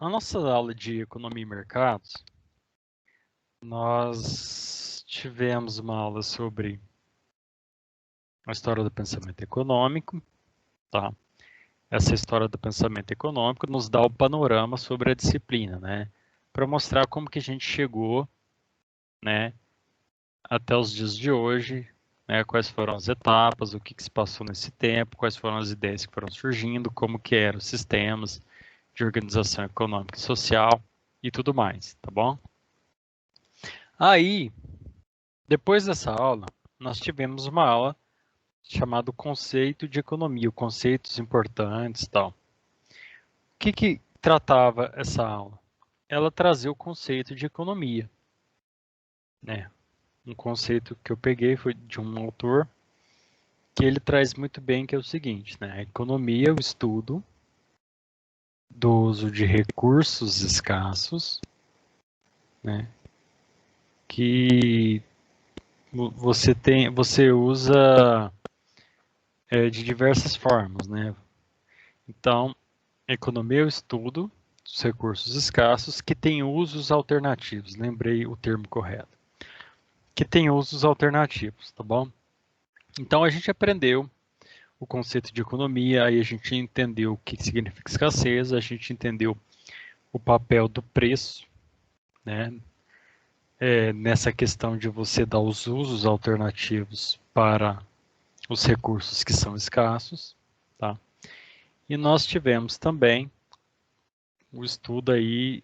Na nossa aula de Economia e Mercados, nós tivemos uma aula sobre a história do pensamento econômico, tá? Essa história do pensamento econômico nos dá o panorama sobre a disciplina, né? Para mostrar como que a gente chegou, né, até os dias de hoje, né? Quais foram as etapas, o que se passou nesse tempo, quais foram as ideias que foram surgindo, como que eram os sistemas de organização econômica e social e tudo mais, tá bom? Aí, depois dessa aula, nós tivemos uma aula chamada Conceito de Economia, conceitos importantes e tal. O que tratava essa aula? Ela trazia o conceito de economia, né? Um conceito que eu peguei foi de um autor que ele traz muito bem, que é o seguinte, né? A economia é o estudo do uso de recursos escassos, né? Que você usa de diversas formas, né? Então, economia é o estudo dos recursos escassos que tem usos alternativos. Lembrei o termo correto. Que tem usos alternativos, tá bom? Então, a gente aprendeu o conceito de economia, aí a gente entendeu o que significa escassez, a gente entendeu o papel do preço, né? Nessa questão de você dar os usos alternativos para os recursos que são escassos, tá? E nós tivemos também o estudo aí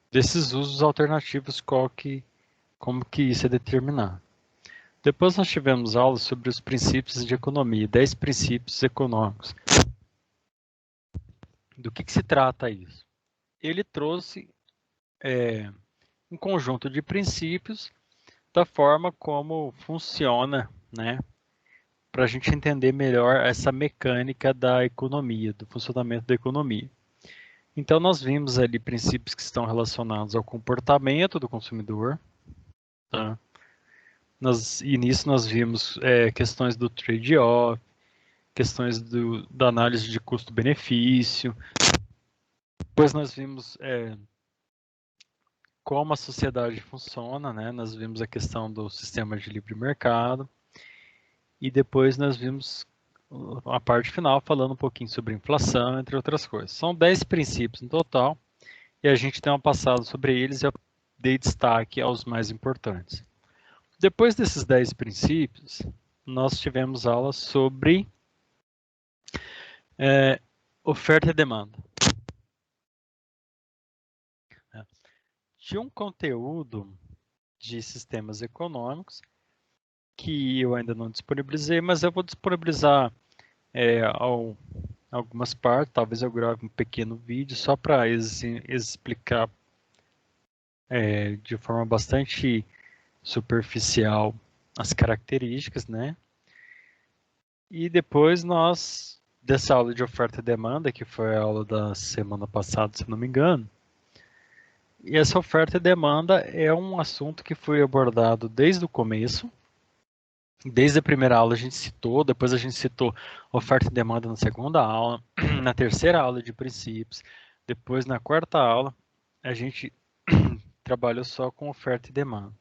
desses usos alternativos, como que isso é determinado. Depois nós tivemos aulas sobre os princípios de economia, 10 princípios econômicos. Do que se trata isso? Ele trouxe um conjunto de princípios da forma como funciona, né? Para a gente entender melhor essa mecânica da economia, do funcionamento da economia. Então, nós vimos ali princípios que estão relacionados ao comportamento do consumidor, tá? E nisso nós vimos questões do trade-off, questões da análise de custo-benefício. Depois nós vimos como a sociedade funciona, né? Nós vimos a questão do sistema de livre mercado. E depois nós vimos a parte final falando um pouquinho sobre inflação, entre outras coisas. São 10 princípios no total, e a gente tem uma passada sobre eles e eu dei destaque aos mais importantes. Depois desses 10 princípios, nós tivemos aulas sobre oferta e demanda. Tinha um conteúdo de sistemas econômicos que eu ainda não disponibilizei, mas eu vou disponibilizar algumas partes, talvez eu grave um pequeno vídeo só para explicar de forma bastante superficial as características, né? E depois dessa aula de oferta e demanda, que foi a aula da semana passada, se não me engano, e essa oferta e demanda é um assunto que foi abordado desde o começo. Desde a primeira aula a gente citou, depois a gente citou oferta e demanda na segunda aula, na terceira aula de princípios, depois na quarta aula a gente trabalhou só com oferta e demanda.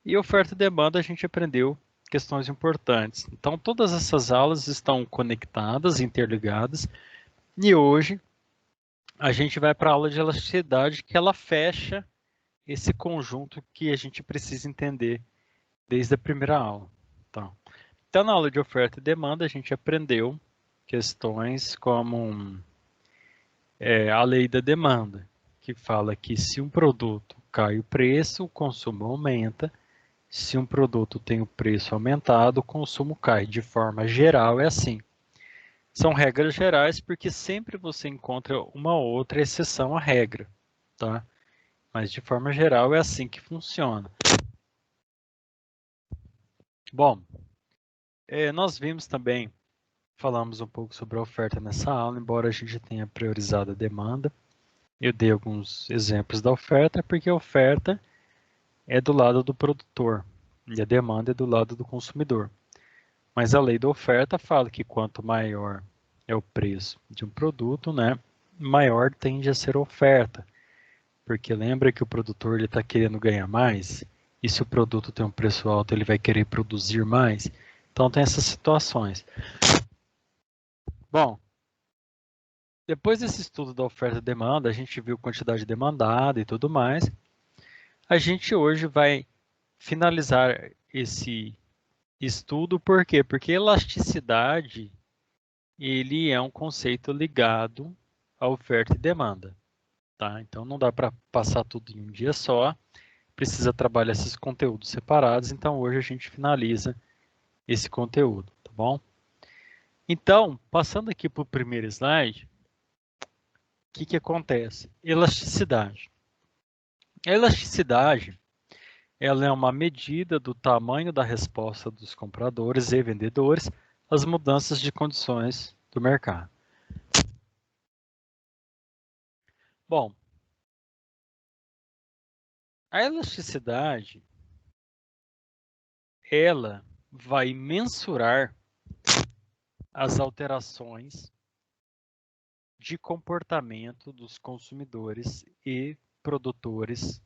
E oferta e demanda a gente aprendeu questões importantes. Então todas essas aulas estão conectadas, interligadas, e hoje a gente vai para a aula de elasticidade, que ela fecha esse conjunto que a gente precisa entender desde a primeira aula. Então, na aula de oferta e demanda, a gente aprendeu questões como a lei da demanda, que fala que se um produto cai o preço, o consumo aumenta. Se um produto tem o preço aumentado, o consumo cai. De forma geral, é assim. São regras gerais porque sempre você encontra uma ou outra exceção à regra, tá? Mas de forma geral é assim que funciona. Bom, nós vimos também, falamos um pouco sobre a oferta nessa aula, embora a gente tenha priorizado a demanda. Eu dei alguns exemplos da oferta, porque a oferta é do lado do produtor e a demanda é do lado do consumidor. Mas a lei da oferta fala que quanto maior é o preço de um produto, né, maior tende a ser a oferta. Porque lembra que o produtor está querendo ganhar mais, e se o produto tem um preço alto, ele vai querer produzir mais. Então tem essas situações. Bom, depois desse estudo da oferta e demanda, a gente viu quantidade demandada e tudo mais. A gente hoje vai finalizar esse estudo, por quê? Porque elasticidade, ele é um conceito ligado à oferta e demanda, tá? Então não dá para passar tudo em um dia só, precisa trabalhar esses conteúdos separados, então hoje a gente finaliza esse conteúdo, tá bom? Então, passando aqui para o primeiro slide, o que acontece? Elasticidade. A elasticidade, ela é uma medida do tamanho da resposta dos compradores e vendedores às mudanças de condições do mercado. Bom, a elasticidade, ela vai mensurar as alterações de comportamento dos consumidores e produtores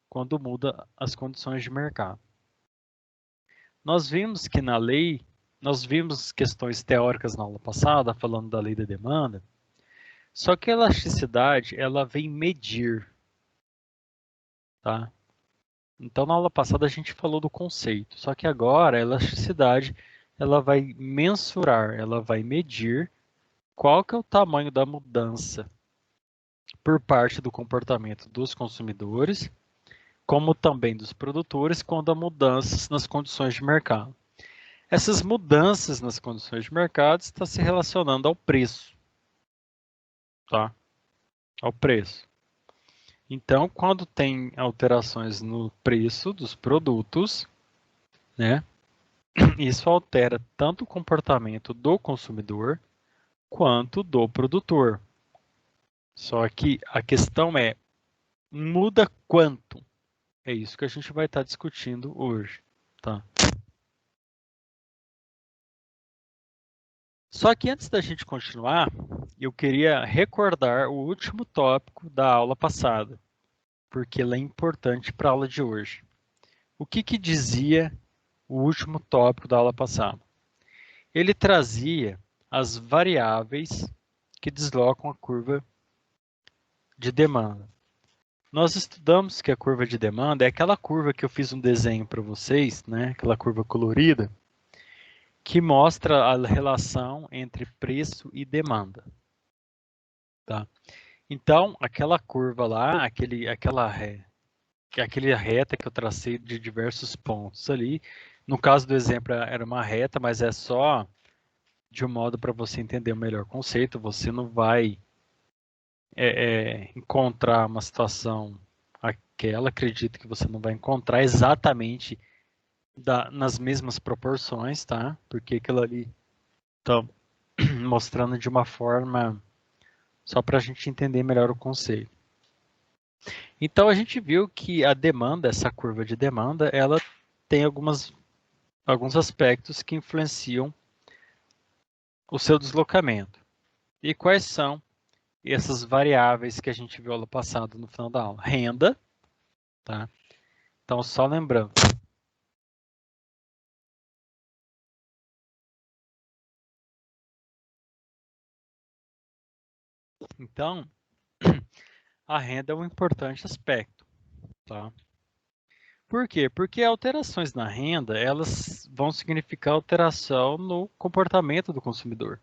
quando muda as condições de mercado. Nós vimos que na lei, nós vimos questões teóricas na aula passada, falando da lei da demanda, só que a elasticidade, ela vem medir, tá? Então, na aula passada a gente falou do conceito, só que agora a elasticidade, ela vai mensurar, ela vai medir qual que é o tamanho da mudança por parte do comportamento dos consumidores, como também dos produtores, quando há mudanças nas condições de mercado. Essas mudanças nas condições de mercado estão se relacionando ao preço, tá? Ao preço. Então, quando tem alterações no preço dos produtos, né? Isso altera tanto o comportamento do consumidor quanto do produtor. Só que a questão é, muda quanto? É isso que a gente vai estar discutindo hoje, tá? Só que antes da gente continuar, eu queria recordar o último tópico da aula passada, porque ele é importante para a aula de hoje. O que dizia o último tópico da aula passada? Ele trazia as variáveis que deslocam a curva de demanda. Nós estudamos que a curva de demanda é aquela curva que eu fiz um desenho para vocês, né? Aquela curva colorida, que mostra a relação entre preço e demanda. Tá? Então, aquela curva lá, aquela reta que eu tracei de diversos pontos ali, no caso do exemplo era uma reta, mas é só de um modo para você entender o melhor conceito, você não vai encontrar uma situação aquela, acredito que você não vai encontrar exatamente nas mesmas proporções, tá? Porque aquilo ali está mostrando de uma forma só para a gente entender melhor o conceito. Então a gente viu que a demanda, essa curva de demanda, ela tem alguns aspectos que influenciam o seu deslocamento. E quais são essas variáveis que a gente viu ano passado no final da aula? Renda, tá? Então só lembrando. Então, a renda é um importante aspecto, tá? Por quê? Porque alterações na renda, elas vão significar alteração no comportamento do consumidor.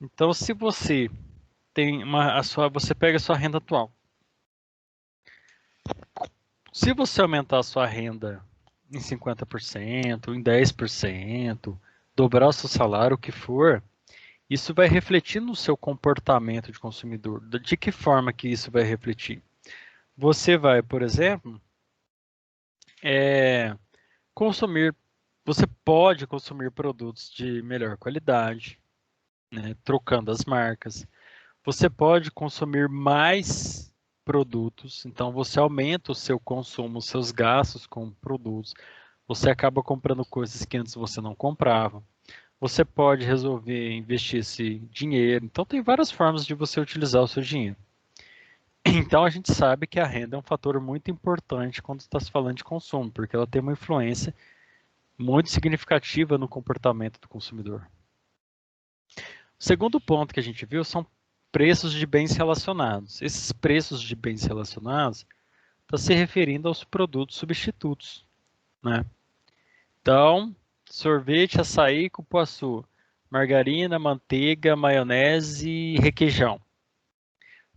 Então, se você tem você pega a sua renda atual. Se você aumentar a sua renda em 50%, em 10%, dobrar o seu salário, o que for, isso vai refletir no seu comportamento de consumidor. De que forma que isso vai refletir? Você vai, por exemplo, consumir, você pode consumir produtos de melhor qualidade, né, trocando as marcas. Você pode consumir mais produtos, então você aumenta o seu consumo, os seus gastos com produtos. Você acaba comprando coisas que antes você não comprava. você pode resolver investir esse dinheiro. Então, tem várias formas de você utilizar o seu dinheiro. Então, a gente sabe que a renda é um fator muito importante quando está se falando de consumo, porque ela tem uma influência muito significativa no comportamento do consumidor. O segundo ponto que a gente viu são preços de bens relacionados. Esses preços de bens relacionados estão se referindo aos produtos substitutos, né? Então, sorvete, açaí, cupuaçu, margarina, manteiga, maionese e requeijão.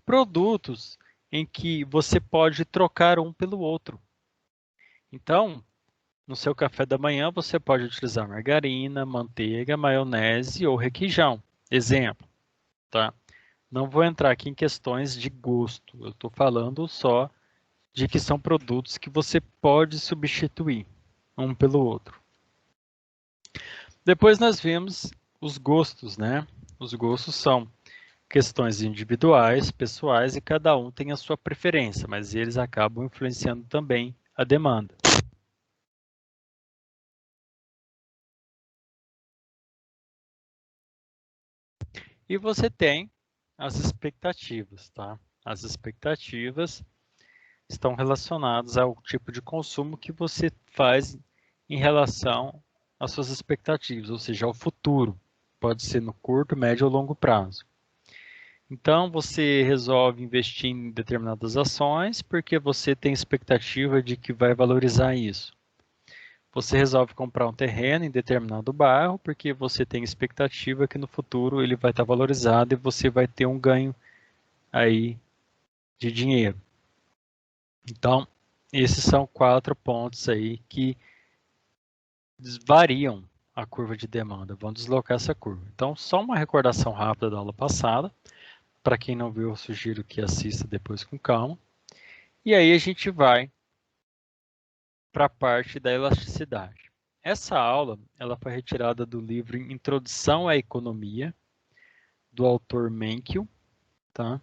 Produtos em que você pode trocar um pelo outro. Então, no seu café da manhã, você pode utilizar margarina, manteiga, maionese ou requeijão. Exemplo, tá? Não vou entrar aqui em questões de gosto. Eu estou falando só de que são produtos que você pode substituir um pelo outro. Depois nós vimos os gostos, né? Os gostos são questões individuais, pessoais, e cada um tem a sua preferência, mas eles acabam influenciando também a demanda. E você tem as expectativas, tá? As expectativas estão relacionadas ao tipo de consumo que você faz em relação às suas expectativas, ou seja, ao futuro. Pode ser no curto, médio ou longo prazo. Então, você resolve investir em determinadas ações porque você tem expectativa de que vai valorizar isso. Você resolve comprar um terreno em determinado bairro porque você tem expectativa que no futuro ele vai estar valorizado e você vai ter um ganho aí de dinheiro. Então, esses são 4 pontos aí que variam a curva de demanda, vão deslocar essa curva. Então, só uma recordação rápida da aula passada. Para quem não viu, eu sugiro que assista depois com calma. E aí a gente vai para a parte da elasticidade. Essa aula ela foi retirada do livro Introdução à Economia, do autor Menkil, tá?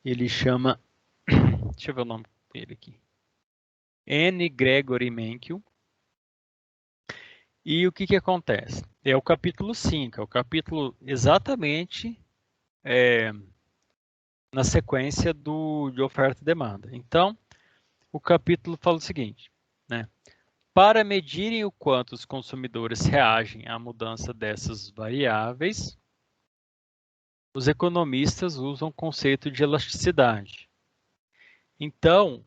Ele chama, deixa eu ver o nome dele aqui, N. Gregory Menkil. E o que que acontece? É o capítulo 5, é o capítulo exatamente na sequência de oferta e demanda. Então, o capítulo fala o seguinte, né? Para medirem o quanto os consumidores reagem à mudança dessas variáveis, os economistas usam o conceito de elasticidade. Então,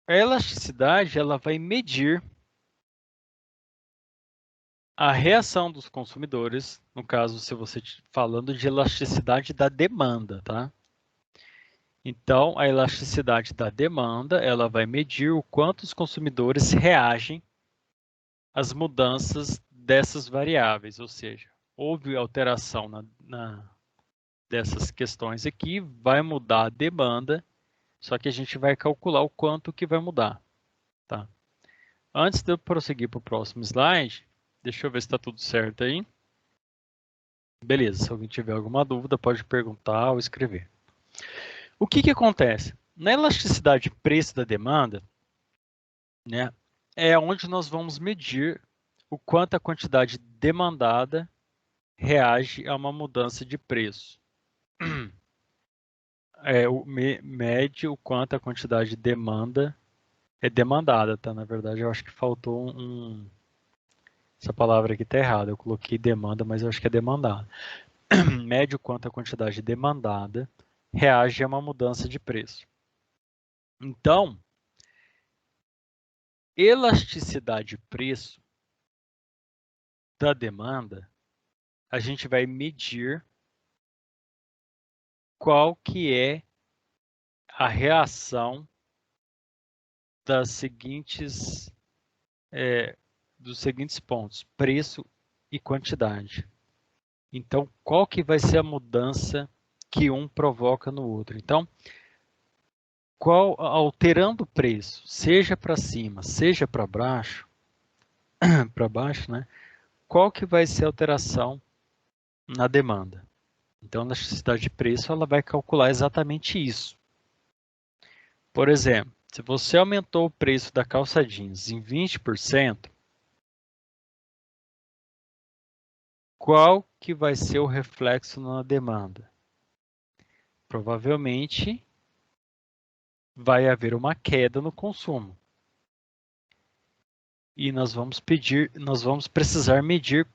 a elasticidade ela vai medir a reação dos consumidores, no caso, se você falando de elasticidade da demanda, tá? Então, a elasticidade da demanda, ela vai medir o quanto os consumidores reagem às mudanças dessas variáveis, ou seja, houve alteração dessas questões aqui, vai mudar a demanda, só que a gente vai calcular o quanto que vai mudar, tá? Antes de eu prosseguir para o próximo slide, deixa eu ver se está tudo certo aí. Beleza, se alguém tiver alguma dúvida, pode perguntar ou escrever. O que que acontece? Na elasticidade de preço da demanda, né, é onde nós vamos medir o quanto a quantidade demandada reage a uma mudança de preço. Mede o quanto a quantidade de demanda é demandada, tá? Na verdade, eu acho que faltou essa palavra aqui está errada. Eu coloquei demanda, mas eu acho que é demandada. Mede o quanto a quantidade demandada reage a uma mudança de preço. Então, elasticidade de preço da demanda, a gente vai medir qual que é a reação das seguintes, dos seguintes pontos, preço e quantidade. Então, qual que vai ser a mudança que um provoca no outro? Então, alterando o preço, seja para cima, seja para baixo, né? Qual que vai ser a alteração na demanda? Então, a elasticidade de preço ela vai calcular exatamente isso. Por exemplo, se você aumentou o preço da calça jeans em 20%, qual que vai ser o reflexo na demanda? Provavelmente vai haver uma queda no consumo. E nós vamos precisar medir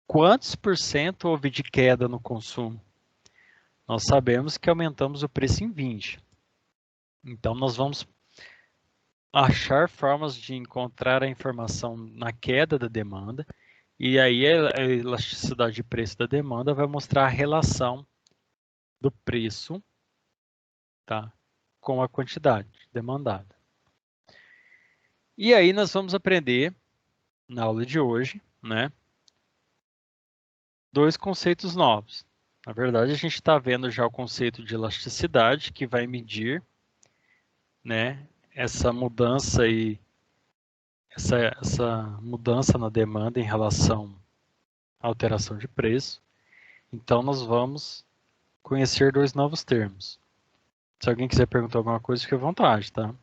quantos por cento houve de queda no consumo. Nós sabemos que aumentamos o preço em 20. Então, nós vamos achar formas de encontrar a informação na queda da demanda, e aí a elasticidade de preço da demanda vai mostrar a relação do preço, tá, com a quantidade demandada. E aí nós vamos aprender, na aula de hoje, né, dois conceitos novos. Na verdade, a gente está vendo já o conceito de elasticidade, que vai medir, né, essa mudança e essa mudança na demanda em relação à alteração de preço. Então, nós vamos conhecer dois novos termos. Se alguém quiser perguntar alguma coisa, fique à vontade, tá?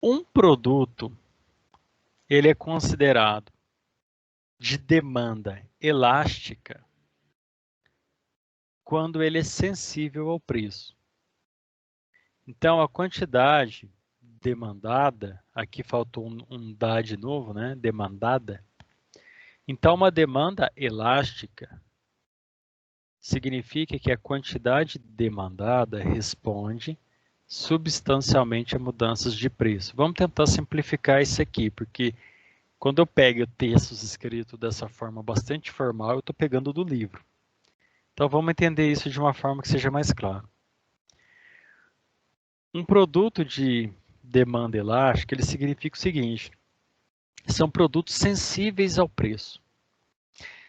Um produto, ele é considerado de demanda elástica quando ele é sensível ao preço. Então, a quantidade demandada, aqui faltou um dá de novo, né? Demandada. Então, uma demanda elástica significa que a quantidade demandada responde substancialmente a mudanças de preço. Vamos tentar simplificar isso aqui, porque quando eu pego textos escritos dessa forma bastante formal, eu estou pegando do livro. Então, vamos entender isso de uma forma que seja mais clara. Um produto de demanda elástica, ele significa o seguinte: são produtos sensíveis ao preço.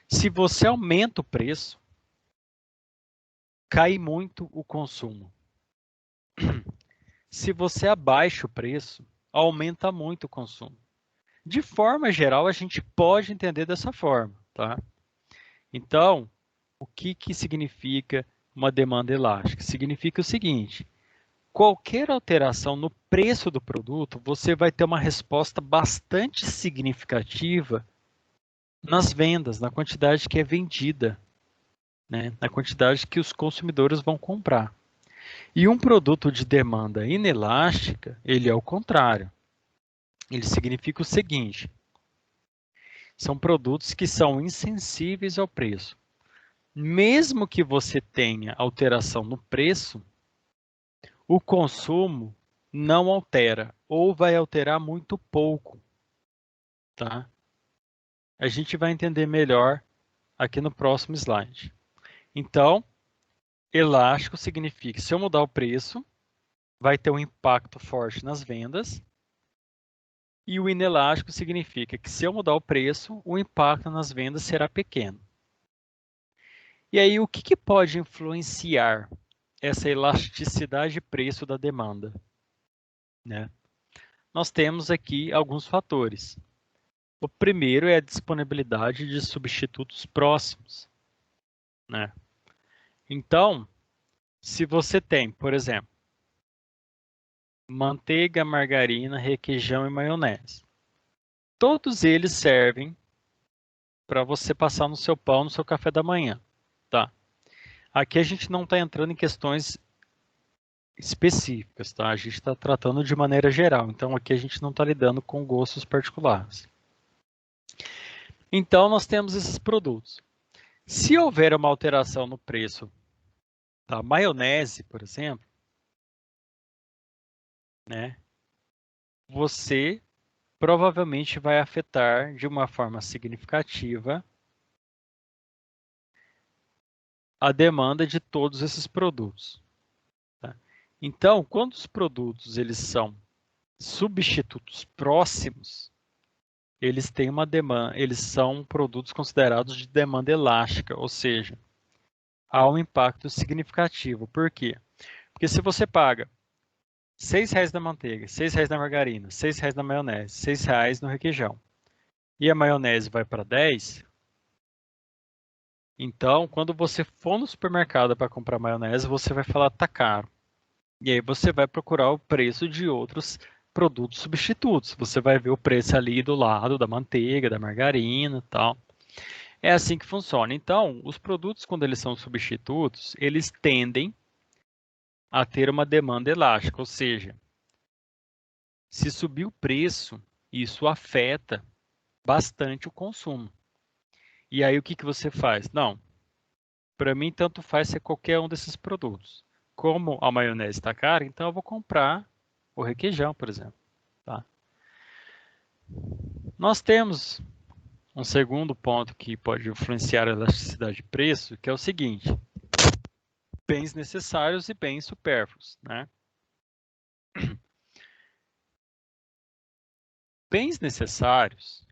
Se você aumenta o preço, cai muito o consumo. Se você abaixa o preço, aumenta muito o consumo. De forma geral, a gente pode entender dessa forma, tá? Então, o que significa uma demanda elástica? Significa o seguinte: qualquer alteração no preço do produto, você vai ter uma resposta bastante significativa nas vendas, na quantidade que é vendida, né? Na quantidade que os consumidores vão comprar. E um produto de demanda inelástica, ele é o contrário. Ele significa o seguinte: são produtos que são insensíveis ao preço. Mesmo que você tenha alteração no preço, o consumo não altera ou vai alterar muito pouco, tá? A gente vai entender melhor aqui no próximo slide. Então, elástico significa, se eu mudar o preço, vai ter um impacto forte nas vendas. E o inelástico significa que se eu mudar o preço, o impacto nas vendas será pequeno. E aí, o que pode influenciar essa elasticidade de preço da demanda, né? Nós temos aqui alguns fatores. O primeiro é a disponibilidade de substitutos próximos, né? Então, se você tem, por exemplo, manteiga, margarina, requeijão e maionese, todos eles servem para você passar no seu pão, no seu café da manhã, tá? Aqui a gente não está entrando em questões específicas, tá? A gente está tratando de maneira geral, então aqui a gente não está lidando com gostos particulares. Então nós temos esses produtos. Se houver uma alteração no preço da maionese, por exemplo, né, você provavelmente vai afetar de uma forma significativa a demanda de todos esses produtos. Tá? Então, quando os produtos eles são substitutos próximos, eles têm uma demanda, eles são produtos considerados de demanda elástica, ou seja, há um impacto significativo. Por quê? Porque se você paga R$ 6 na manteiga, R$ 6 na margarina, R$ 6 na maionese, R$ 6 no requeijão, e a maionese vai para 10, então, quando você for no supermercado para comprar maionese, você vai falar tá caro. E aí você vai procurar o preço de outros produtos substitutos. Você vai ver o preço ali do lado da manteiga, da margarina e tal. É assim que funciona. Então, os produtos, quando eles são substitutos, eles tendem a ter uma demanda elástica, ou seja, se subir o preço, isso afeta bastante o consumo. E aí o que você faz? Não, para mim tanto faz ser qualquer um desses produtos. Como a maionese está cara, então eu vou comprar o requeijão, por exemplo. Tá? Nós temos um segundo ponto que pode influenciar a elasticidade de preço, que é o seguinte: bens necessários e bens supérfluos, né? Bens necessários,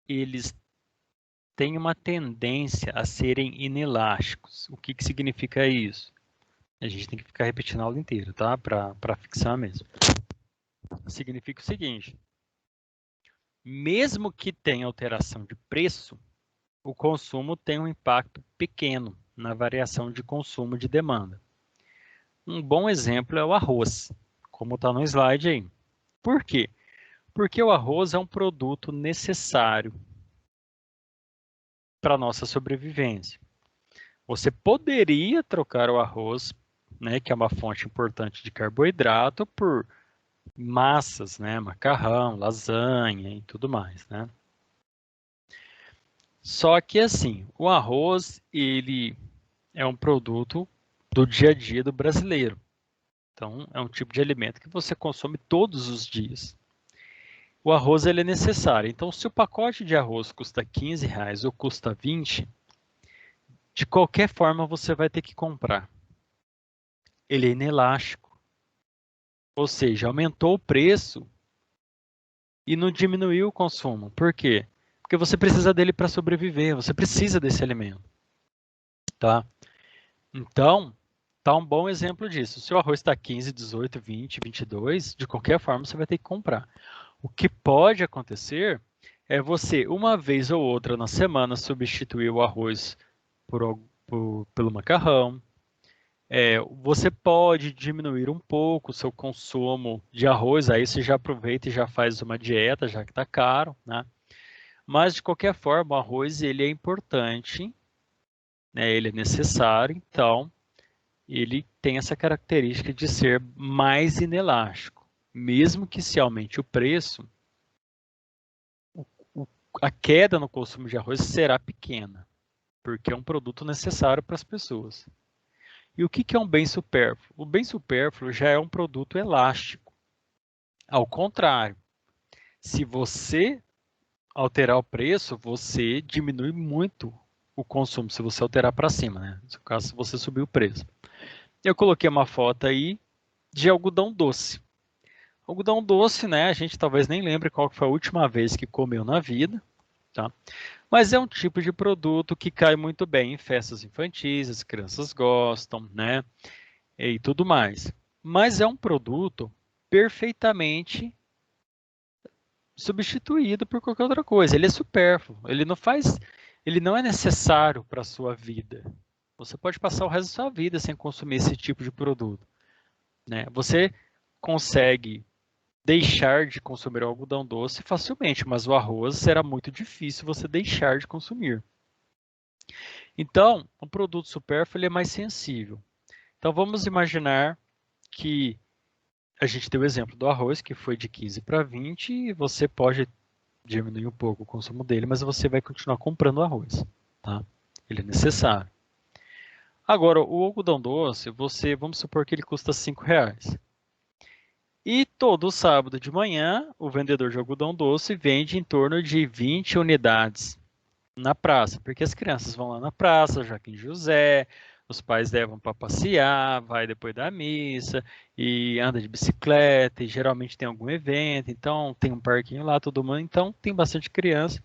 eles têm uma tendência a serem inelásticos. O que significa isso? A gente tem que ficar repetindo a aula inteira, tá? Para fixar mesmo. Significa o seguinte: mesmo que tenha alteração de preço, o consumo tem um impacto pequeno na variação de consumo de demanda. Um bom exemplo é o arroz, como está no slide aí. Por quê? Porque o arroz é um produto necessário para a nossa sobrevivência. Você poderia trocar o arroz, né, que é uma fonte importante de carboidrato, por massas, né, macarrão, lasanha e tudo mais, né? Só que assim, o arroz, ele é um produto do dia a dia do brasileiro. Então, é um tipo de alimento que você consome todos os dias. O arroz ele é necessário. Então, se o pacote de arroz custa R$ 15 ou custa 20, de qualquer forma você vai ter que comprar. Ele é inelástico. Ou seja, aumentou o preço e não diminuiu o consumo. Por quê? Porque você precisa dele para sobreviver, você precisa desse alimento. Tá? Então, tá um bom exemplo disso. Se o arroz está 15, 18, 20, 22, de qualquer forma você vai ter que comprar. O que pode acontecer é você, uma vez ou outra na semana, substituir o arroz pelo macarrão. Você pode diminuir um pouco o seu consumo de arroz, aí você já aproveita e já faz uma dieta, já que está caro, né? Mas, de qualquer forma, o arroz ele é importante, né? Ele é necessário, então ele tem essa característica de ser mais inelástico. Mesmo que se aumente o preço, a queda no consumo de arroz será pequena, porque é um produto necessário para as pessoas. E o que é um bem supérfluo? O bem supérfluo já é um produto elástico. Ao contrário, se você alterar o preço, você diminui muito o consumo, se você alterar para cima, né? No caso, se você subir o preço. Eu coloquei uma foto aí de algodão doce. Algodão doce, né? A gente talvez nem lembre qual foi a última vez que comeu na vida, tá? Mas é um tipo de produto que cai muito bem em festas infantis, as crianças gostam, né? E tudo mais. Mas é um produto perfeitamente substituído por qualquer outra coisa. Ele é supérfluo, ele não é necessário para a sua vida. Você pode passar o resto da sua vida sem consumir esse tipo de produto, né? Você consegue deixar de consumir o algodão doce facilmente, mas o arroz será muito difícil você deixar de consumir. Então, o produto supérfluo ele é mais sensível. Então, vamos imaginar que a gente deu o exemplo do arroz, que foi de 15 para 20, e você pode diminuir um pouco o consumo dele, mas você vai continuar comprando arroz, tá? Ele é necessário. Agora, o algodão doce, vamos supor que ele custa R$ 5. E todo sábado de manhã, o vendedor de algodão doce vende em torno de 20 unidades na praça, porque as crianças vão lá na praça, Joaquim José, os pais levam para passear, vai depois da missa e anda de bicicleta, e geralmente tem algum evento, então tem um parquinho lá, todo mundo, então tem bastante criança.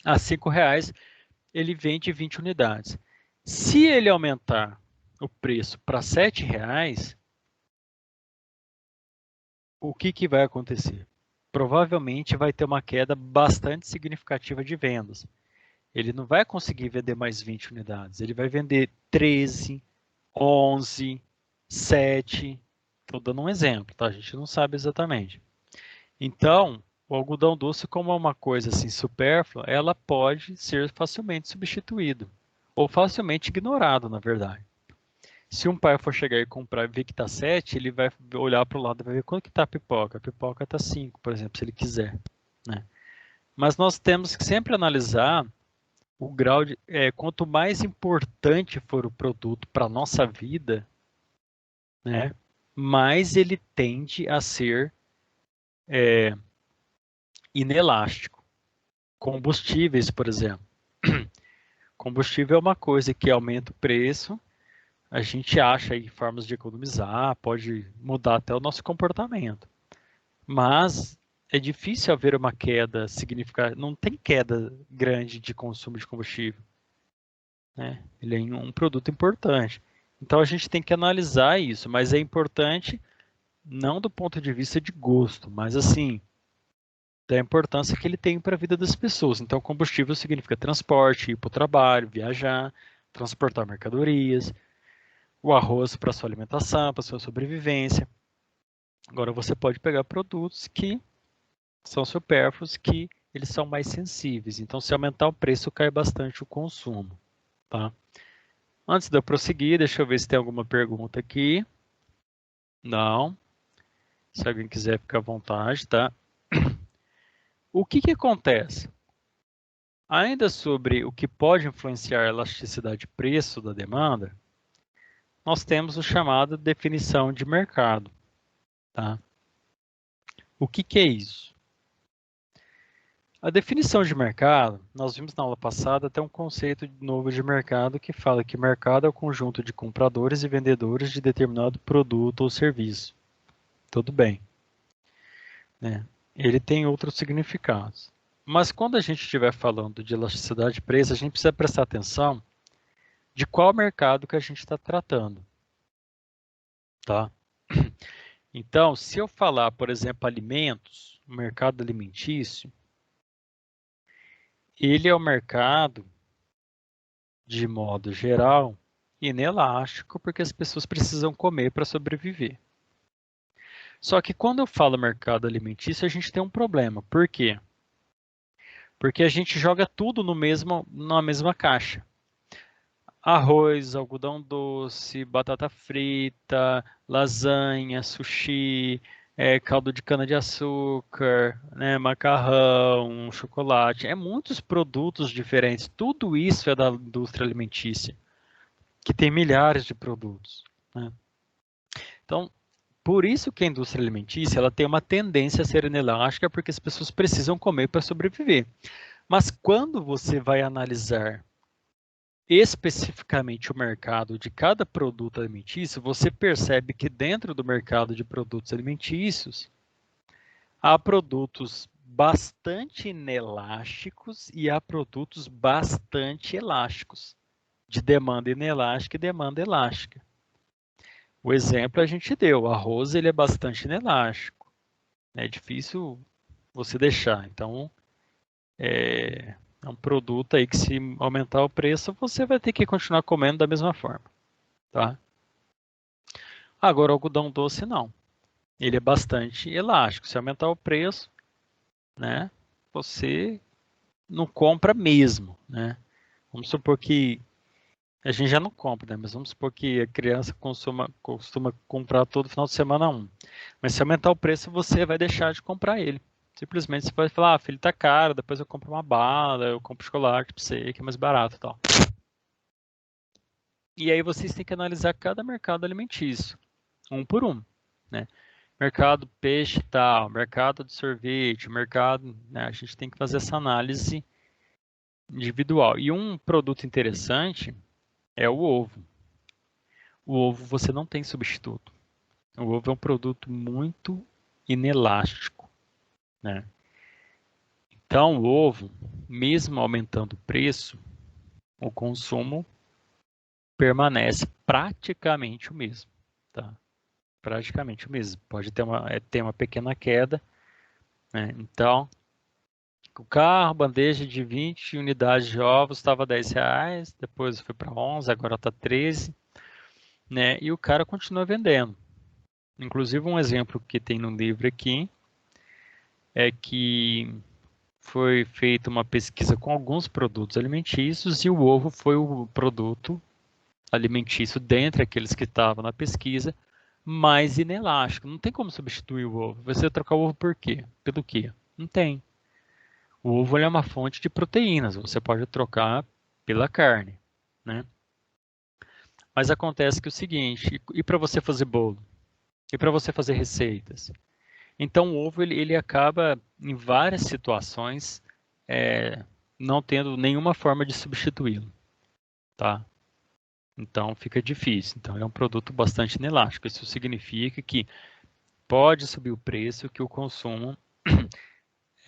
A R$ 5 ele vende 20 unidades. Se ele aumentar o preço para R$ 7, o que vai acontecer? Provavelmente vai ter uma queda bastante significativa de vendas. Ele não vai conseguir vender mais 20 unidades, ele vai vender 13, 11, 7. Estou dando um exemplo, tá? A gente não sabe exatamente. Então, o algodão doce, como é uma coisa assim supérflua, ela pode ser facilmente substituído ou facilmente ignorado, na verdade. Se um pai for chegar e comprar e ver que está 7, ele vai olhar para o lado e vai ver quanto que está a pipoca. A pipoca está 5, por exemplo, se ele quiser, né? Mas nós temos que sempre analisar o grau de... quanto mais importante for o produto para a nossa vida, né, mais ele tende a ser inelástico. Combustíveis, por exemplo. Combustível é uma coisa que aumenta o preço, a gente acha aí formas de economizar, pode mudar até o nosso comportamento. Mas é difícil haver uma queda significativa, não tem queda grande de consumo de combustível, né? Ele é um produto importante. Então a gente tem que analisar isso, mas é importante não do ponto de vista de gosto, mas assim, da importância que ele tem para a vida das pessoas. Então combustível significa transporte, ir para o trabalho, viajar, transportar mercadorias, o arroz para sua alimentação, para sua sobrevivência. Agora você pode pegar produtos que são supérfluos, que eles são mais sensíveis. Então, se aumentar o preço, cai bastante o consumo, tá? Antes de eu prosseguir, deixa eu ver se tem alguma pergunta aqui. Não. Se alguém quiser, fica à vontade, tá? O que acontece? Ainda sobre o que pode influenciar a elasticidade de preço da demanda, nós temos o chamado definição de mercado, tá? O que é isso? A definição de mercado, nós vimos na aula passada até um conceito novo de mercado que fala que mercado é o conjunto de compradores e vendedores de determinado produto ou serviço. Tudo bem, né? Ele tem outros significados. Mas quando a gente estiver falando de elasticidade de preço, a gente precisa prestar atenção de qual mercado que a gente está tratando, tá? Então, se eu falar, por exemplo, alimentos, o mercado alimentício, ele é o mercado, de modo geral, inelástico, porque as pessoas precisam comer para sobreviver. Só que quando eu falo mercado alimentício, a gente tem um problema. Por quê? Porque a gente joga tudo na mesma caixa. Arroz, algodão doce, batata frita, lasanha, sushi, caldo de cana-de-açúcar, né, macarrão, chocolate. É muitos produtos diferentes. Tudo isso é da indústria alimentícia, que tem milhares de produtos, né? Então, por isso que a indústria alimentícia ela tem uma tendência a ser inelástica, porque as pessoas precisam comer para sobreviver. Mas quando você vai analisar especificamente o mercado de cada produto alimentício, você percebe que dentro do mercado de produtos alimentícios há produtos bastante inelásticos e há produtos bastante elásticos, de demanda inelástica e demanda elástica. O exemplo a gente deu, o arroz ele é bastante inelástico, é difícil você deixar, então é um produto aí que se aumentar o preço, você vai ter que continuar comendo da mesma forma, tá? Agora o algodão doce não, ele é bastante elástico, se aumentar o preço, né, você não compra mesmo, né? Vamos supor que a gente já não compra, né? Mas vamos supor que a criança costuma comprar todo final de semana um. Mas se aumentar o preço, você vai deixar de comprar ele. Simplesmente você pode falar, ah, filho, tá caro, depois eu compro uma bala, eu compro chocolate pra você, que é mais barato e tal. E aí vocês têm que analisar cada mercado alimentício, um por um, né? Mercado peixe tal, mercado de sorvete, mercado, né? A gente tem que fazer essa análise individual. E um produto interessante é o ovo. O ovo você não tem substituto. O ovo é um produto muito inelástico, né? Então, o ovo, mesmo aumentando o preço, o consumo permanece praticamente o mesmo, tá? Praticamente o mesmo. Pode ter uma pequena queda, né? Então, o carro, bandeja de 20 unidades de ovos estava R$ 10, depois foi para 11, agora está 13, né? E o cara continua vendendo. Inclusive, um exemplo que tem no livro aqui é que foi feita uma pesquisa com alguns produtos alimentícios e o ovo foi o produto alimentício dentre aqueles que estavam na pesquisa mais inelástico. Não tem como substituir o ovo. Você trocar o ovo por quê? Pelo quê? Não tem. O ovo é uma fonte de proteínas. Você pode trocar pela carne, né? Mas acontece que é o seguinte, e para você fazer bolo? E para você fazer receitas? Então o ovo ele acaba em várias situações não tendo nenhuma forma de substituí-lo, tá? Então fica difícil. Então é um produto bastante inelástico. Isso significa que pode subir o preço, que o consumo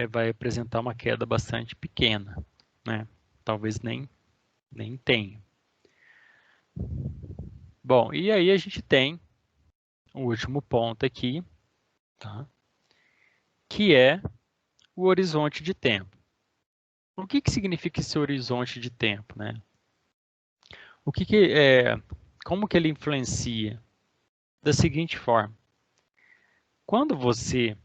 vai apresentar uma queda bastante pequena, né? Talvez nem tenha. Bom, e aí a gente tem o último ponto aqui, tá? Que é o horizonte de tempo. O que significa esse horizonte de tempo, né? Como que ele influencia? Da seguinte forma, quando você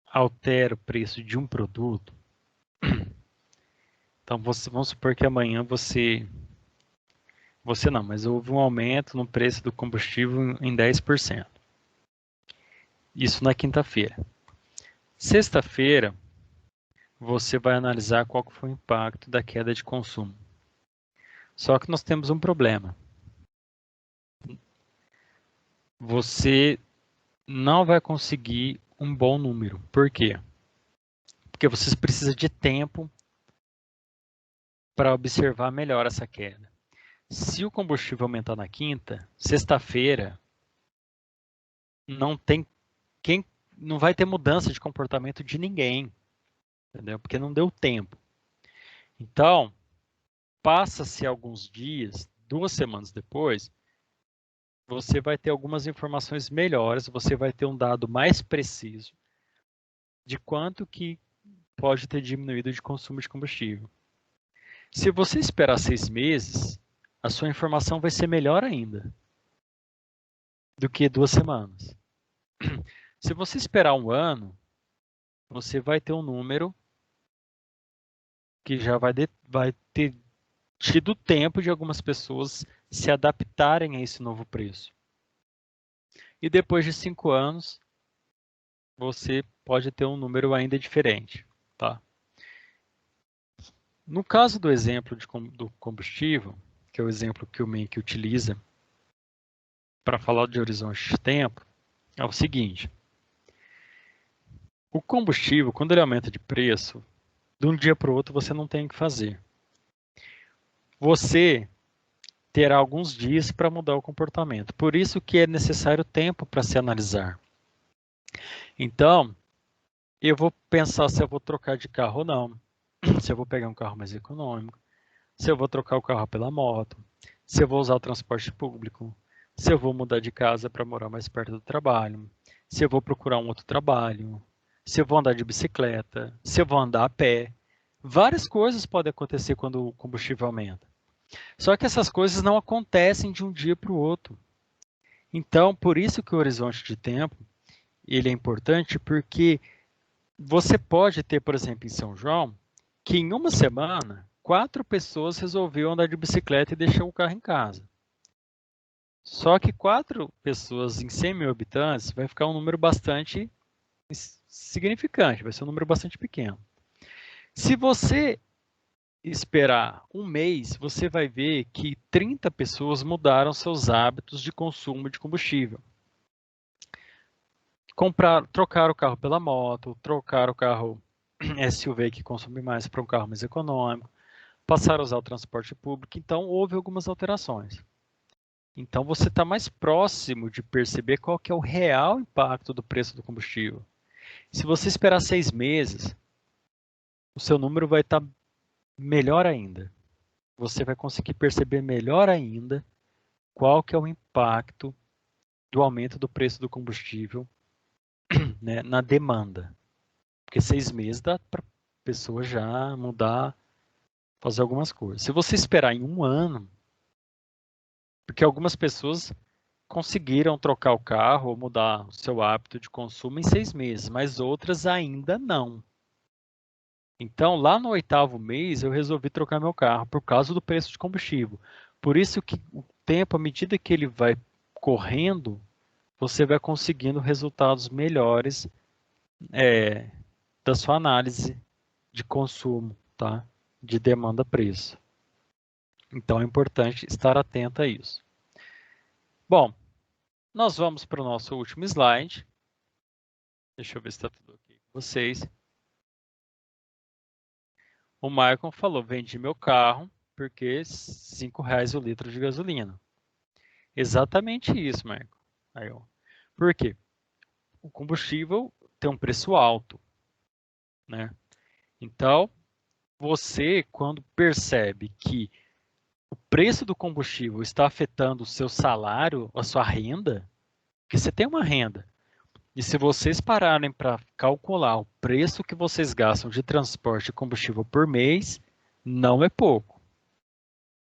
altera o preço de um produto, então vamos supor que amanhã você não, mas houve um aumento no preço do combustível em 10%. Isso na quinta-feira. Sexta-feira, você vai analisar qual foi o impacto da queda de consumo. Só que nós temos um problema. Você não vai conseguir um bom número. Por quê? Porque você precisa de tempo para observar melhor essa queda. Se o combustível aumentar na quinta, sexta-feira não tem quem não vai ter mudança de comportamento de ninguém, entendeu? Porque não deu tempo. Então, passa-se alguns dias, 2 semanas depois, você vai ter algumas informações melhores, você vai ter um dado mais preciso de quanto que pode ter diminuído de consumo de combustível. Se você esperar 6 meses, a sua informação vai ser melhor ainda do que 2 semanas. Se você esperar um ano, você vai ter um número que já vai ter tido tempo de algumas pessoas se adaptarem a esse novo preço. E depois de 5 anos, você pode ter um número ainda diferente, tá? No caso do exemplo do combustível, que é o exemplo que o Menck utiliza para falar de horizonte de tempo, é o seguinte. O combustível, quando ele aumenta de preço, de um dia para o outro você não tem o que fazer. Você terá alguns dias para mudar o comportamento. Por isso que é necessário tempo para se analisar. Então, eu vou pensar se eu vou trocar de carro ou não, se eu vou pegar um carro mais econômico, se eu vou trocar o carro pela moto, se eu vou usar o transporte público, se eu vou mudar de casa para morar mais perto do trabalho, se eu vou procurar um outro trabalho, se eu vou andar de bicicleta, se eu vou andar a pé. Várias coisas podem acontecer quando o combustível aumenta. Só que essas coisas não acontecem de um dia para o outro. Então, por isso que o horizonte de tempo ele é importante, porque você pode ter, por exemplo, em São João, que em uma semana, 4 pessoas resolveram andar de bicicleta e deixar o carro em casa. Só que 4 pessoas em 100 mil habitantes vai ficar um número bastante significante, vai ser um número bastante pequeno. Se você esperar um mês, você vai ver que 30 pessoas mudaram seus hábitos de consumo de combustível. Trocaram o carro pela moto, trocaram o carro SUV que consome mais para um carro mais econômico, passaram a usar o transporte público, então houve algumas alterações. Então você está mais próximo de perceber qual que é o real impacto do preço do combustível. Se você esperar 6 meses, o seu número vai estar melhor ainda. Você vai conseguir perceber melhor ainda qual que é o impacto do aumento do preço do combustível, né, na demanda. Porque 6 meses dá para a pessoa já mudar, fazer algumas coisas. Se você esperar em um ano, porque algumas pessoas conseguiram trocar o carro ou mudar o seu hábito de consumo em 6 meses, mas outras ainda não. Então, lá no 8º mês, eu resolvi trocar meu carro por causa do preço de combustível. Por isso que o tempo, à medida que ele vai correndo, você vai conseguindo resultados melhores da sua análise de consumo, tá? De demanda-preço. Então, é importante estar atento a isso. Bom, nós vamos para o nosso último slide. Deixa eu ver se está tudo ok com vocês. O Maicon falou, vendi meu carro porque R$5 o litro de gasolina. Exatamente isso, Maicon. Por quê? O combustível tem um preço alto, né? Então, você, quando percebe que o preço do combustível está afetando o seu salário, a sua renda, porque você tem uma renda, e se vocês pararem para calcular o preço que vocês gastam de transporte de combustível por mês, não é pouco.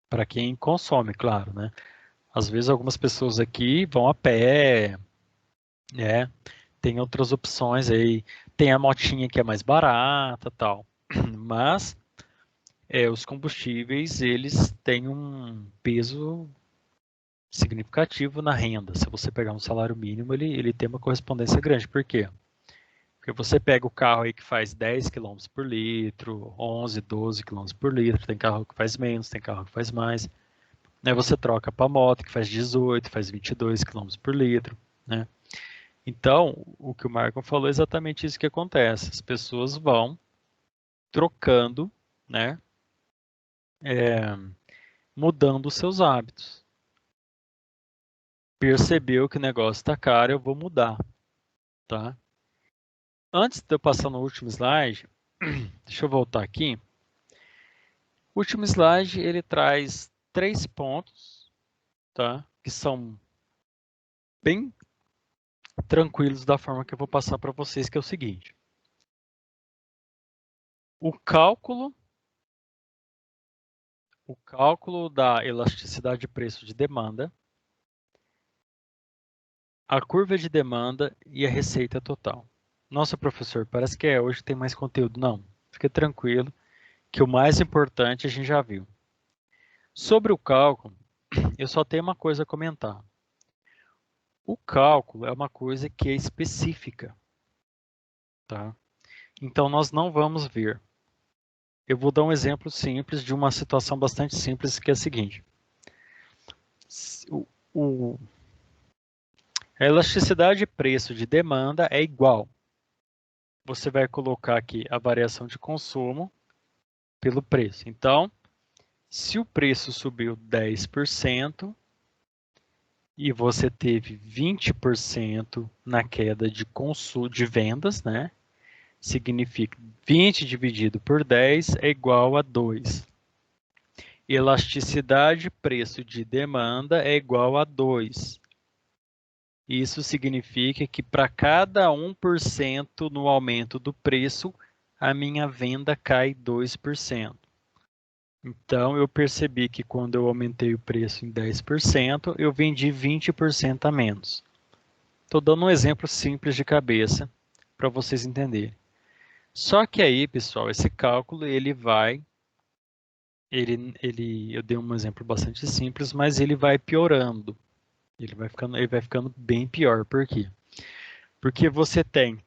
Para quem consome, claro, né? Às vezes algumas pessoas aqui vão a pé, né? Tem outras opções aí. Tem a motinha que é mais barata, tal. Mas os combustíveis, eles têm um peso significativo na renda. Se você pegar um salário mínimo, ele tem uma correspondência grande. Por quê? Porque você pega o carro aí que faz 10 km por litro, 11, 12 km por litro, tem carro que faz menos, tem carro que faz mais. Aí você troca para a moto que faz 18, faz 22 km por litro, né? Então, o que o Marco falou é exatamente isso que acontece. As pessoas vão trocando, né? Mudando os seus hábitos. Percebeu que o negócio está caro, eu vou mudar, tá? Antes de eu passar no último slide, deixa eu voltar aqui. O último slide, ele traz 3 pontos, tá? Que são bem tranquilos da forma que eu vou passar para vocês, que é o seguinte. O cálculo da elasticidade de preço de demanda, a curva de demanda e a receita total. Nossa, professor, parece que hoje tem mais conteúdo. Não, fique tranquilo, que o mais importante a gente já viu. Sobre o cálculo, eu só tenho uma coisa a comentar. O cálculo é uma coisa que é específica, tá? Então, nós não vamos ver. Eu vou dar um exemplo simples de uma situação bastante simples, que é a seguinte. A elasticidade de preço de demanda é igual. Você vai colocar aqui a variação de consumo pelo preço. Então, se o preço subiu 10% e você teve 20% na queda de consumo de vendas, né? Significa 20 dividido por 10 é igual a 2. Elasticidade preço de demanda é igual a 2. Isso significa que para cada 1% no aumento do preço, a minha venda cai 2%. Então, eu percebi que quando eu aumentei o preço em 10%, eu vendi 20% a menos. Estou dando um exemplo simples de cabeça para vocês entenderem. Só que aí, pessoal, esse cálculo eu dei um exemplo bastante simples, mas ele vai piorando. Ele vai ficando bem pior. Por quê? Porque você tem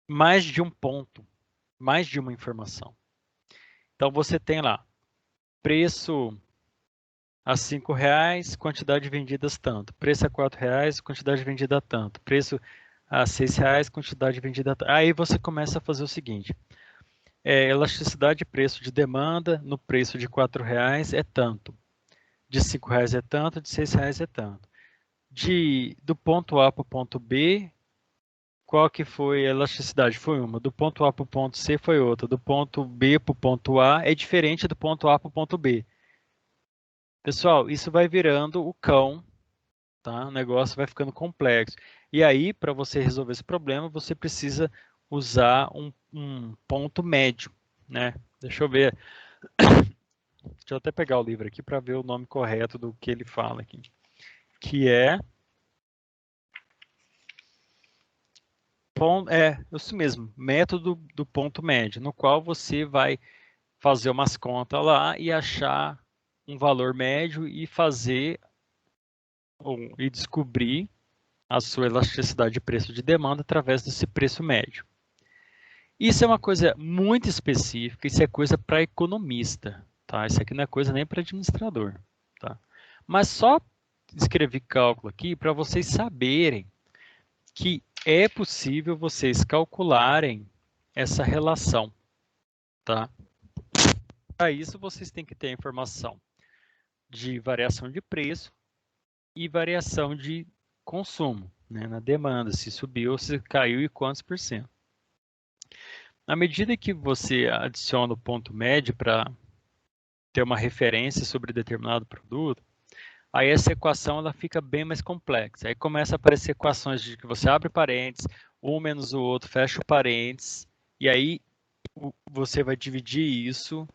mais de um ponto, mais de uma informação. Então você tem lá preço a R$5, quantidade de vendidas tanto. Preço a R$4, quantidade de vendida tanto. Preço a R$6, quantidade de vendida tanto. Aí você começa a fazer o seguinte. Elasticidade de preço de demanda no preço de R$4 é tanto. De R$5 é tanto, de R$6 é tanto. Do ponto A para o ponto B, qual que foi a elasticidade? Foi uma. Do ponto A para o ponto C foi outra. Do ponto B para o ponto A é diferente do ponto A para o ponto B. Pessoal, isso vai virando o cão, tá? O negócio vai ficando complexo. E aí, para você resolver esse problema, você precisa usar um ponto médio, né? Deixa eu ver. Deixa eu até pegar o livro aqui para ver o nome correto do que ele fala aqui. que é isso mesmo, método do ponto médio, no qual você vai fazer umas contas lá e achar um valor médio e fazer e descobrir a sua elasticidade de preço de demanda através desse preço médio. Isso é uma coisa muito específica, isso é coisa para economista, tá? Isso aqui não é coisa nem para administrador, tá? Mas só escrevi cálculo aqui para vocês saberem que é possível vocês calcularem essa relação, tá? Para isso, vocês têm que ter a informação de variação de preço e variação de consumo, né, na demanda, se subiu ou se caiu e quantos por cento. À medida que você adiciona o ponto médio para ter uma referência sobre determinado produto, aí essa equação ela fica bem mais complexa. Aí começa a aparecer equações de que você abre parênteses, um menos o outro, fecha o parênteses, e aí você vai dividir isso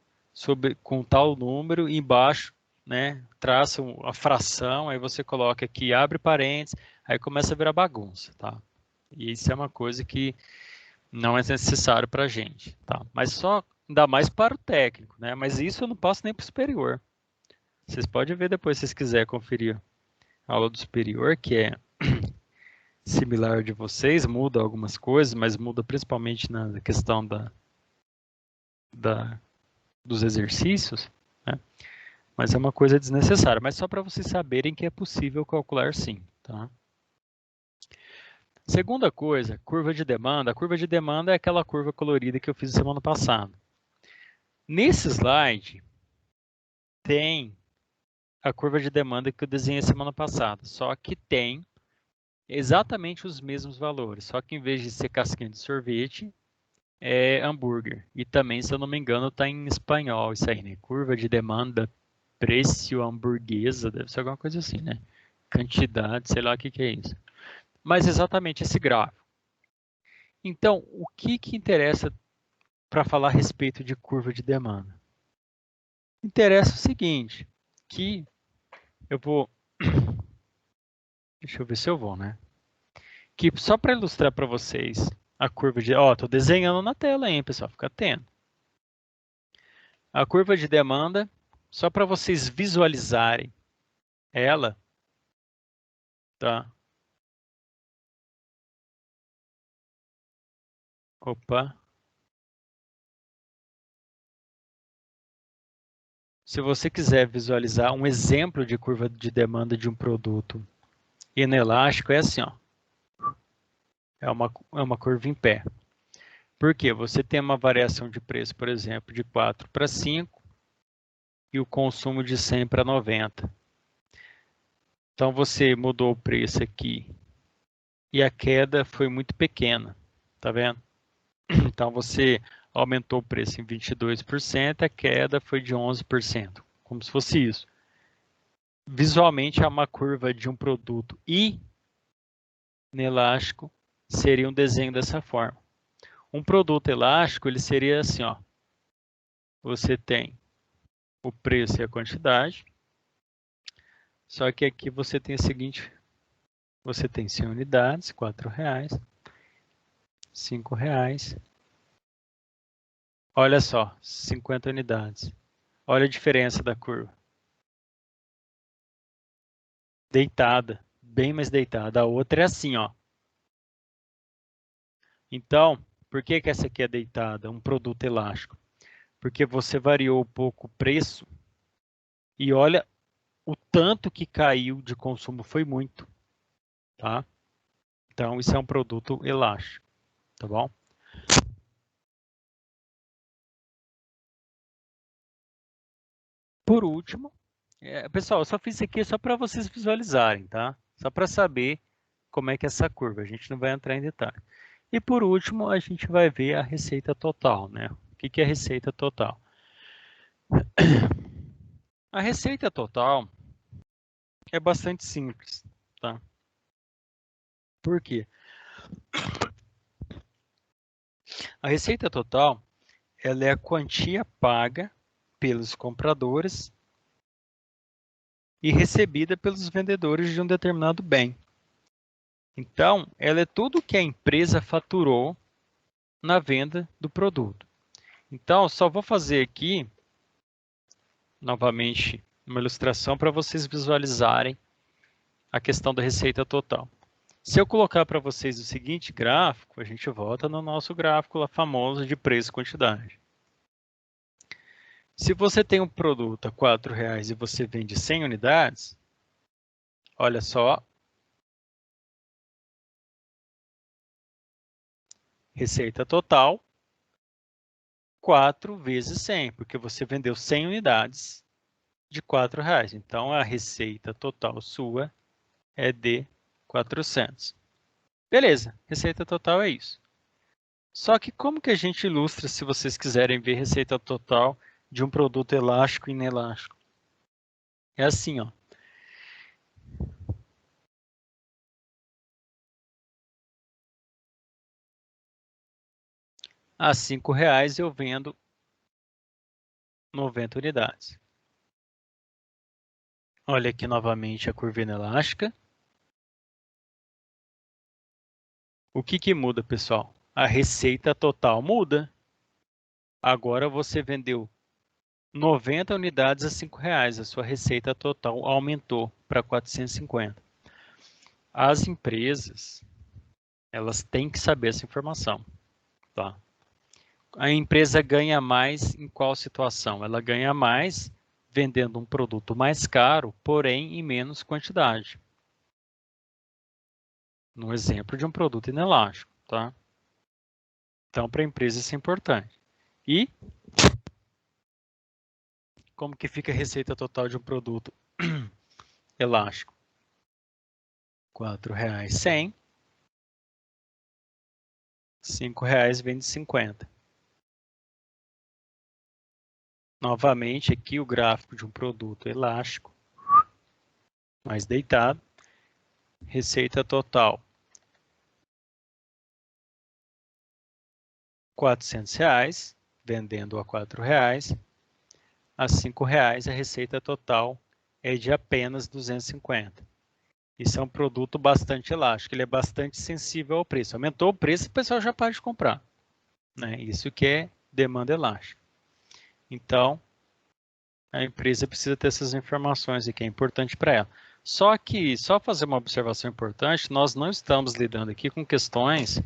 com tal número e embaixo, né, traça a fração, aí você coloca aqui, abre parênteses, aí começa a virar bagunça, tá? E isso é uma coisa que não é necessário para a gente, tá? Mas só dá mais para o técnico, né? Mas isso eu não passo nem para o superior. Vocês podem ver depois, se vocês quiserem conferir a aula do superior, que é similar de vocês, muda algumas coisas, mas muda principalmente na questão dos exercícios, né? Mas é uma coisa desnecessária, mas só para vocês saberem que é possível calcular sim, tá? Segunda coisa, curva de demanda. A curva de demanda é aquela curva colorida que eu fiz semana passada. Nesse slide tem a curva de demanda que eu desenhei semana passada, só que tem exatamente os mesmos valores, só que em vez de ser casquinha de sorvete, é hambúrguer. E também, se eu não me engano, está em espanhol isso aí, né? Curva de demanda, preço hamburguesa, deve ser alguma coisa assim, né? Quantidade, sei lá o que é isso. Mas exatamente esse gráfico. Então, o que interessa para falar a respeito de curva de demanda? Interessa o seguinte, que eu vou... Deixa eu ver se eu vou, né? Que só para ilustrar para vocês a curva de... Ó, tô desenhando na tela, hein, pessoal? Fica atento. A curva de demanda, só para vocês visualizarem ela, tá? Opa. Se você quiser visualizar um exemplo de curva de demanda de um produto inelástico, é assim, ó. É uma curva em pé. Por quê? Você tem uma variação de preço, por exemplo, de 4 para 5 e o consumo de 100 para 90. Então, você mudou o preço aqui e a queda foi muito pequena, tá vendo? Então, você aumentou o preço em 22%, a queda foi de 11%, como se fosse isso. Visualmente, é uma curva de um produto inelástico, seria um desenho dessa forma. Um produto elástico, ele seria assim, ó. Você tem o preço e a quantidade, só que aqui você tem o seguinte, você tem 100 unidades, R$4, R$5. Olha só, 50 unidades. Olha a diferença da curva. Deitada, bem mais deitada. A outra é assim, ó. Então, por que essa aqui é deitada? Um produto elástico. Porque você variou um pouco o preço e olha o tanto que caiu de consumo foi muito, tá? Então, isso é um produto elástico, tá bom? Por último, pessoal, eu só fiz isso aqui só para vocês visualizarem, tá? Só para saber como é que é essa curva. A gente não vai entrar em detalhe. E por último, a gente vai ver a receita total, né? O que é receita total? A receita total é bastante simples, tá? Por quê? A receita total, ela é a quantia paga pelos compradores e recebida pelos vendedores de um determinado bem. Então, ela é tudo que a empresa faturou na venda do produto. Então, só vou fazer aqui, novamente, uma ilustração para vocês visualizarem a questão da receita total. Se eu colocar para vocês o seguinte gráfico, a gente volta no nosso gráfico lá famoso de preço e quantidade. Se você tem um produto a R$ 4,00 e você vende 100 unidades, olha só, receita total, 4 vezes 100, porque você vendeu 100 unidades de R$ 4,00. Então, a receita total sua é de 400. Beleza, receita total é isso. Só que como que a gente ilustra se vocês quiserem ver receita total de um produto elástico e inelástico? É assim, ó. A R$ 5,00 eu vendo 90 unidades. Olha aqui novamente a curva inelástica. O que muda, pessoal? A receita total muda. Agora você vendeu 90 unidades a R$ 5,00. A sua receita total aumentou para 450. As empresas, elas têm que saber essa informação, tá? A empresa ganha mais em qual situação? Ela ganha mais vendendo um produto mais caro, porém em menos quantidade. No exemplo de um produto inelástico, tá? Então, para a empresa isso é importante. E como que fica a receita total de um produto elástico? R$ 4,00 100, R$ 5,00 vende 50. Novamente, aqui o gráfico de um produto elástico, mais deitado. Receita total, R$ 400, vendendo a R$ 4,00. A R$ 5,00 a receita total é de apenas 250. Isso é um produto bastante elástico, ele é bastante sensível ao preço. Aumentou o preço, o pessoal já para de comprar, né? Isso que é demanda elástica. Então, a empresa precisa ter essas informações e que é importante para ela. Só que, só fazer uma observação importante, nós não estamos lidando aqui com questões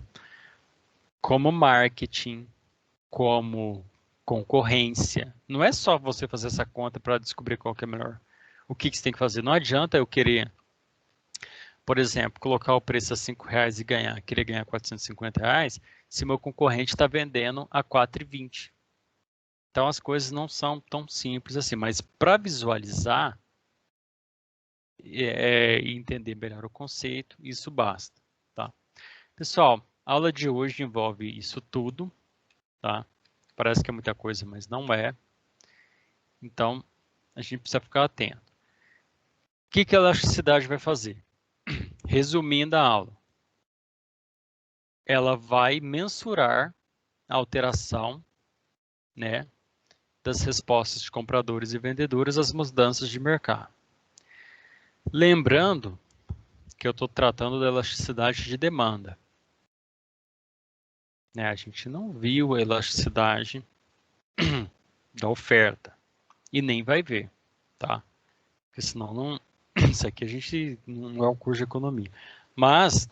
como marketing, como concorrência. Não é só você fazer essa conta para descobrir qual que é melhor. O que você tem que fazer? Não adianta eu querer, por exemplo, colocar o preço a R$ 5,00 e querer ganhar R$ 450, se meu concorrente está vendendo a R$ 4,20. Então as coisas não são tão simples assim, mas para visualizar e entender melhor o conceito, isso basta, tá? Pessoal, a aula de hoje envolve isso tudo, tá? Parece que é muita coisa, mas não é. Então, a gente precisa ficar atento. O que a elasticidade vai fazer? Resumindo a aula, ela vai mensurar a alteração, né, das respostas de compradores e vendedores às mudanças de mercado. Lembrando que eu estou tratando da elasticidade de demanda. Né? A gente não viu a elasticidade da oferta e nem vai ver, tá? Porque senão não, isso aqui a gente não é um curso de economia. Mas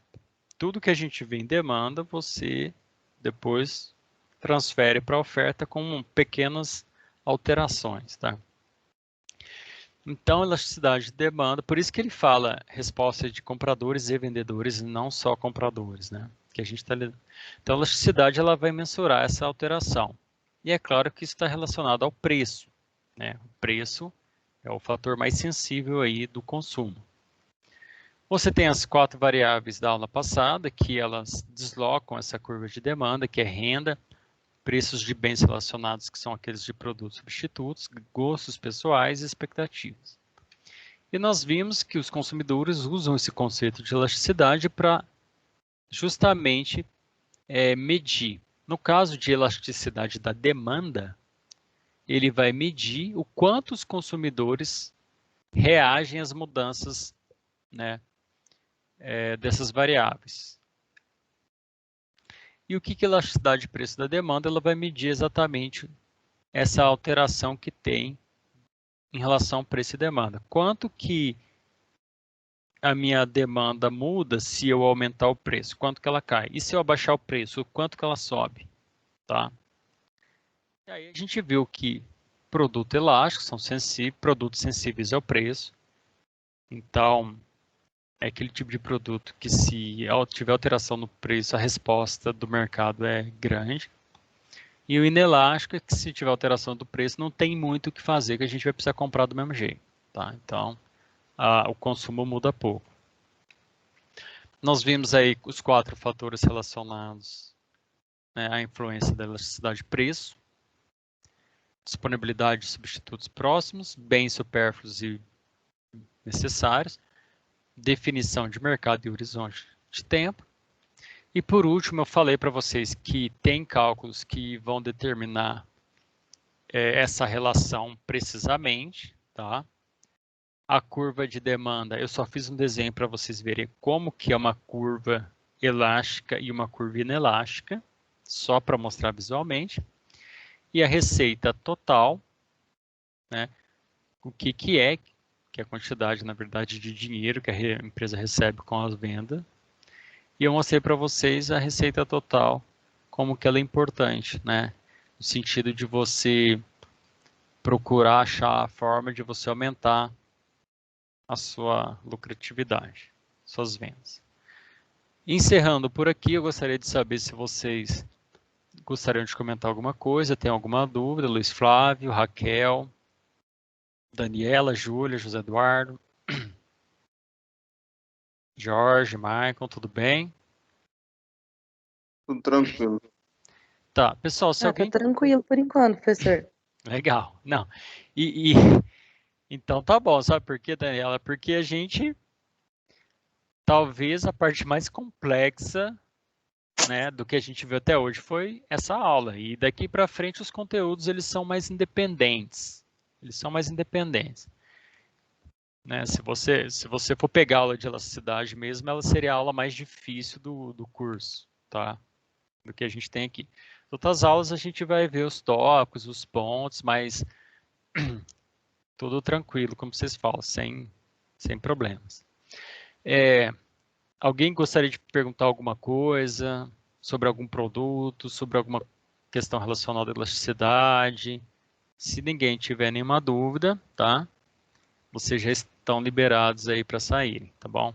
tudo que a gente vê em demanda, você depois transfere para a oferta com pequenas alterações, tá? Então, elasticidade de demanda, por isso que ele fala resposta de compradores e vendedores, não só compradores, né? Que a gente tá... Então, a elasticidade ela vai mensurar essa alteração. E é claro que isso está relacionado ao preço, né? O preço é o fator mais sensível aí do consumo. Você tem as 4 variáveis da aula passada, que elas deslocam essa curva de demanda, que é renda, preços de bens relacionados, que são aqueles de produtos substitutos, gostos pessoais e expectativas. E nós vimos que os consumidores usam esse conceito de elasticidade para justamente medir. No caso de elasticidade da demanda, ele vai medir o quanto os consumidores reagem às mudanças, né, dessas variáveis. E o que é a elasticidade de preço da demanda? Ela vai medir exatamente essa alteração que tem em relação ao preço e demanda. Quanto que a minha demanda muda se eu aumentar o preço? Quanto que ela cai? E se eu abaixar o preço? Quanto que ela sobe? Tá? E aí a gente viu que produto elástico são produtos sensíveis ao preço. Então, é aquele tipo de produto que se tiver alteração no preço, a resposta do mercado é grande. E o inelástico é que se tiver alteração do preço, não tem muito o que fazer, que a gente vai precisar comprar do mesmo jeito. Tá? Então, o consumo muda pouco. Nós vimos aí os 4 fatores relacionados, né, à influência da elasticidade de preço, disponibilidade de substitutos próximos, bens supérfluos e necessários, definição de mercado e horizonte de tempo. E por último, eu falei para vocês que tem cálculos que vão determinar essa relação precisamente, tá? A curva de demanda, eu só fiz um desenho para vocês verem como que é uma curva elástica e uma curva inelástica, só para mostrar visualmente. E a receita total, né? O que é a quantidade, na verdade, de dinheiro que a empresa recebe com as vendas. E eu mostrei para vocês a receita total, como que ela é importante, né? No sentido de você procurar achar a forma de você aumentar a sua lucratividade, suas vendas. Encerrando por aqui, eu gostaria de saber se vocês gostariam de comentar alguma coisa, tem alguma dúvida, Luiz Flávio, Raquel, Daniela, Júlia, José Eduardo, Jorge, Michael, tudo bem? Tudo tranquilo. Tá, pessoal, se Tá alguém... tranquilo por enquanto, professor. Legal, não. Então tá bom, sabe por quê, Daniela? Porque a gente, talvez a parte mais complexa, né, do que a gente viu até hoje foi essa aula. E daqui para frente os conteúdos eles são mais independentes. Eles são mais independentes. Né? Se você for pegar a aula de elasticidade mesmo, ela seria a aula mais difícil do curso, tá? Do que a gente tem aqui. Outras aulas a gente vai ver os tópicos, os pontos, mas tudo tranquilo, como vocês falam, sem problemas. Alguém gostaria de perguntar alguma coisa sobre algum produto, sobre alguma questão relacionada à elasticidade? Se ninguém tiver nenhuma dúvida, tá? Vocês já estão liberados aí para saírem, tá bom?